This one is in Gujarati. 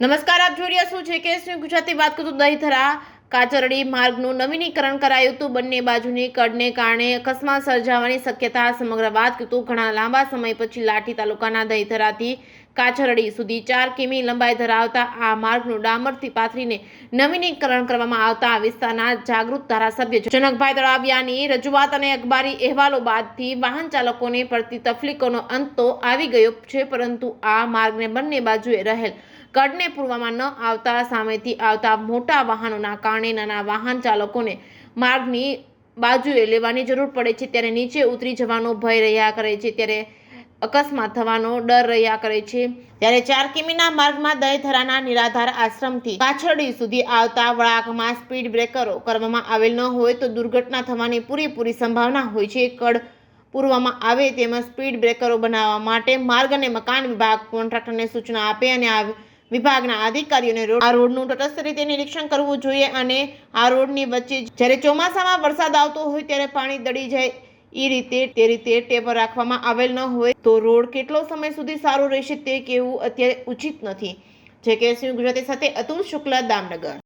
નમસ્કાર, આપ જોઈ રહ્યા છો છે કે ગુજરાતી વાત કરતું દહીથરા કાચરડી માર્ગનું નવીનીકરણ કરાયું હતું। બંને બાજુની કડને કારણે અકસ્માત સર્જાવાની શક્યતા। સમગ્ર વાત કરતું ઘણા લાંબા સમય પછી લાઠી તાલુકાના દહીથરાથી કાચરડી સુધી 4 કિમી લંબાઈ ધરાવતા આ માર્ગનું ડામરથી પાથરીને નવીનીકરણ કરવામાં આવતા આ વિસ્તારના જાગૃત ધારાસભ્ય જનકભાઈ તળાવિયાની રજૂઆત અને અખબારી અહેવાલો બાદથી વાહન ચાલકોને પડતી તકલીફોનો અંત તો આવી ગયો છે, પરંતુ આ માર્ગને બંને બાજુએ રહેલ કડને પૂરવામાં ન આવતા સામેથી આવતા મોટા વાહનોના કારણે નાના વાહન ચાલકોને માર્ગની બાજુએ લેવાની જરૂર પડે છે, ત્યારે નીચે ઉતરી જવાનો ભય રહ્યા કરે છે, ત્યારે અકસ્માત થવાનો ડર રહ્યા કરે છે। ત્યારે 4 કિમીના માર્ગમાં દહીથરાના નિરાધાર આશ્રમથી કાછરડી સુધી આવતા વળાંકમાં સ્પીડ બ્રેકરો કરવામાં આવેલ ન હોય તો દુર્ઘટના થવાની પૂરેપૂરી સંભાવના હોય છે। કડ પૂરવામાં આવે તેમજ સ્પીડ બ્રેકરો બનાવવા માટે માર્ગ અને મકાન વિભાગ કોન્ટ્રાક્ટરને સૂચના આપે અને વિભાગના અધિકારીઓને આ રોડનું તટસ્થ રીતે નિરીક્ષણ કરવું જોઈએ અને આ રોડની વચ્ચે જ્યારે ચોમાસામાં વરસાદ આવતો હોય ત્યારે પાણી દડી જાય તે રીતે ટેપ રાખવામાં આવેલ ન હોય તો રોડ કેટલો સમય સુધી સારો રહેશે તે કહેવું અત્યારે ઉચિત નથી। જે કે ગુજરાતી સાથે અતુલ શુક્લા, દામનગર।